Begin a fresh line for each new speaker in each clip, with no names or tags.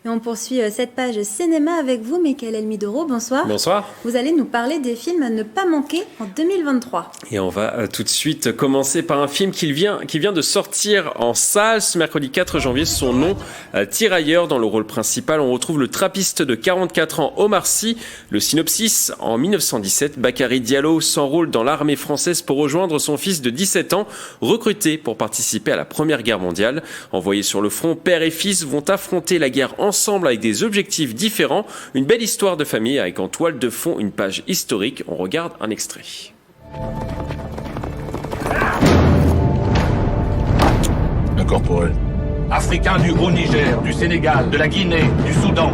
Et on poursuit cette page cinéma avec vous, Mickaël Elmidoro. Bonsoir.
Bonsoir.
Vous allez nous parler des films à ne pas manquer en 2023.
Et on va tout de suite commencer par un film qui vient de sortir en salle ce mercredi 4 janvier. Son nom, Tirailleurs. Dans le rôle principal, on retrouve le trappiste de 44 ans, Omar Sy. Le synopsis, en 1917, Bakary Diallo s'enrôle dans l'armée française pour rejoindre son fils de 17 ans, recruté pour participer à la Première Guerre mondiale. Envoyés sur le front, père et fils vont affronter la guerre ensemble avec des objectifs différents. Une belle histoire de famille avec en toile de fond une page historique. On regarde un extrait.
Un corporel.
Africains du Haut-Niger, du Sénégal, de la Guinée, du Soudan.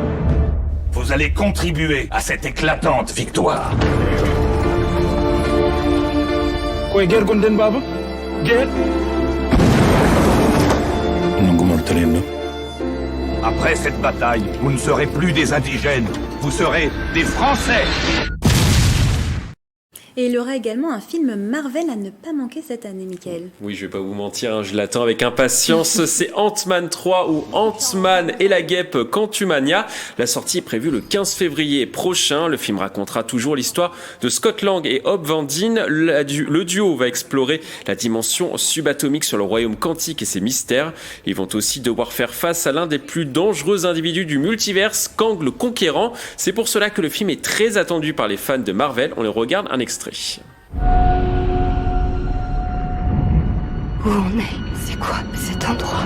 Vous allez contribuer à cette éclatante victoire.
Quoi, guerre Gonden Baba? Guerre?
Après cette bataille, vous ne serez plus des indigènes, vous serez des Français.
Et il y aura également un film Marvel à ne pas manquer cette année, Mickaël.
Oui, je vais pas vous mentir, je l'attends avec impatience. C'est Ant-Man 3 ou Ant-Man et la guêpe Quantumania. La sortie est prévue le 15 février prochain. Le film racontera toujours l'histoire de Scott Lang et Hope Van Dyne. Le duo va explorer la dimension subatomique sur le royaume quantique et ses mystères. Ils vont aussi devoir faire face à l'un des plus dangereux individus du multiverse, Kang le Conquérant. C'est pour cela que le film est très attendu par les fans de Marvel. On les regarde un extrait.
Où on est? C'est quoi cet endroit?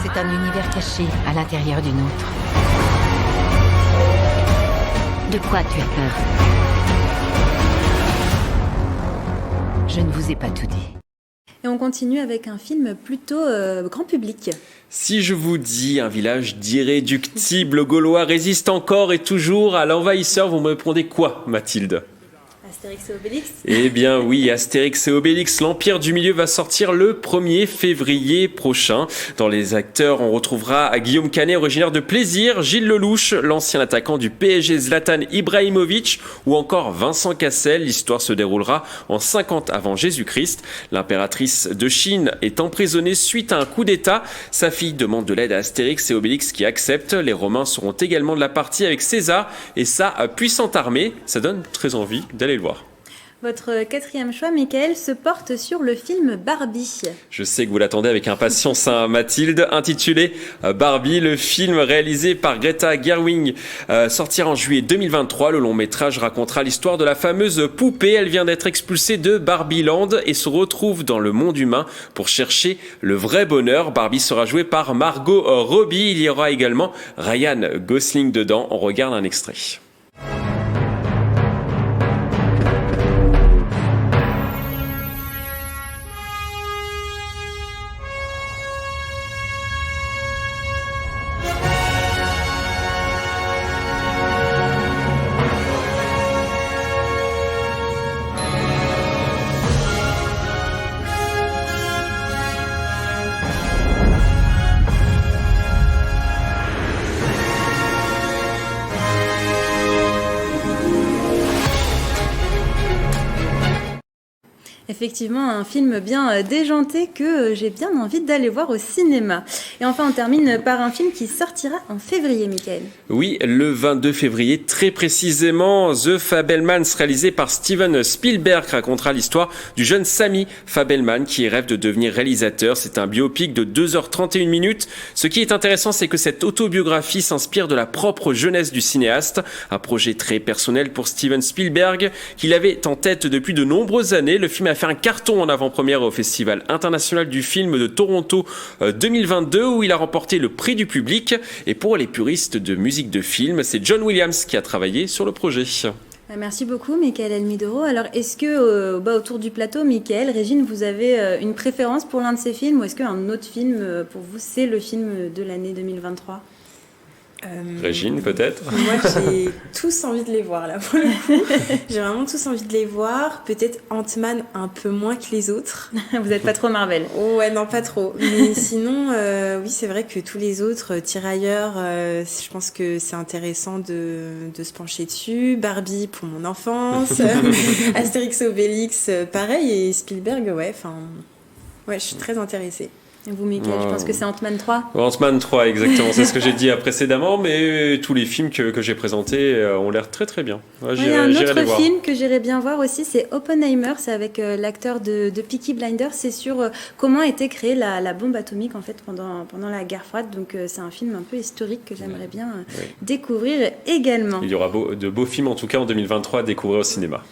C'est un univers caché à l'intérieur du nôtre. De quoi tu as peur? Je ne vous ai pas tout dit.
Et on continue avec un film plutôt grand public.
Si je vous dis un village d'irréductibles Gaulois résiste encore et toujours à l'envahisseur, vous me répondez quoi, Mathilde ?
Astérix et Obélix.
Eh bien oui, Astérix et Obélix, l'Empire du Milieu va sortir le 1er février prochain. Dans les acteurs, on retrouvera Guillaume Canet, originaire de Plaisir, Gilles Lelouch, l'ancien attaquant du PSG Zlatan Ibrahimovic, ou encore Vincent Cassel. L'histoire se déroulera en 50 avant Jésus-Christ. L'impératrice de Chine est emprisonnée suite à un coup d'État. Sa fille demande de l'aide à Astérix et Obélix qui accepte. Les Romains seront également de la partie avec César et sa puissante armée. Ça donne très envie d'aller le voir.
Votre quatrième choix, Mickaël, se porte sur le film Barbie.
Je sais que vous l'attendez avec impatience, hein, Mathilde. Intitulé Barbie, le film réalisé par Greta Gerwig sortira en juillet 2023. Le long métrage racontera l'histoire de la fameuse poupée. Elle vient d'être expulsée de Barbieland et se retrouve dans le monde humain pour chercher le vrai bonheur. Barbie sera jouée par Margot Robbie. Il y aura également Ryan Gosling dedans. On regarde un extrait.
Effectivement, un film bien déjanté que j'ai bien envie d'aller voir au cinéma. Et enfin, on termine par un film qui sortira en février, Mickaël.
Oui, le 22 février, très précisément. The Fabelmans, réalisé par Steven Spielberg, racontera l'histoire du jeune Sammy Fabelman qui rêve de devenir réalisateur. C'est un biopic de 2h31 minutes. Ce qui est intéressant, c'est que cette autobiographie s'inspire de la propre jeunesse du cinéaste. Un projet très personnel pour Steven Spielberg, qu'il avait en tête depuis de nombreuses années. Le film a fait un carton en avant-première au Festival international du film de Toronto 2022 où il a remporté le prix du public. Et pour les puristes de musique de film, c'est John Williams qui a travaillé sur le projet.
Merci beaucoup, Mickaël Elmidoro. Alors, est-ce que, autour du plateau, Mickaël, Régine, vous avez une préférence pour l'un de ces films ou est-ce qu'un autre film, pour vous, c'est le film de l'année 2023 ?
Régine, peut-être?
Moi, j'ai tous envie de les voir, là, pour le coup. J'ai vraiment tous envie de les voir. Peut-être Ant-Man un peu moins que les autres.
Vous n'êtes pas trop Marvel.
Oh, ouais, non, pas trop. Mais sinon, oui, c'est vrai que tous les autres, Tirailleurs, je pense que c'est intéressant de se pencher dessus. Barbie pour mon enfance. Astérix Obélix, pareil. Et Spielberg, ouais, je suis très intéressée.
Et vous, Mickaël, je pense que c'est Ant-Man 3.
Ant-Man 3, exactement. C'est ce que j'ai dit précédemment, mais tous les films que j'ai présentés ont l'air très très bien. Ouais,
Il y a un
j'irai les
autre
voir.
film que j'irais bien voir aussi, c'est Oppenheimer. C'est avec l'acteur de Peaky Blinders. C'est sur comment a été créée la bombe atomique en fait pendant la guerre froide. Donc c'est un film un peu historique que j'aimerais bien découvrir également.
Il y aura de beaux films en tout cas en 2023 à découvrir au cinéma.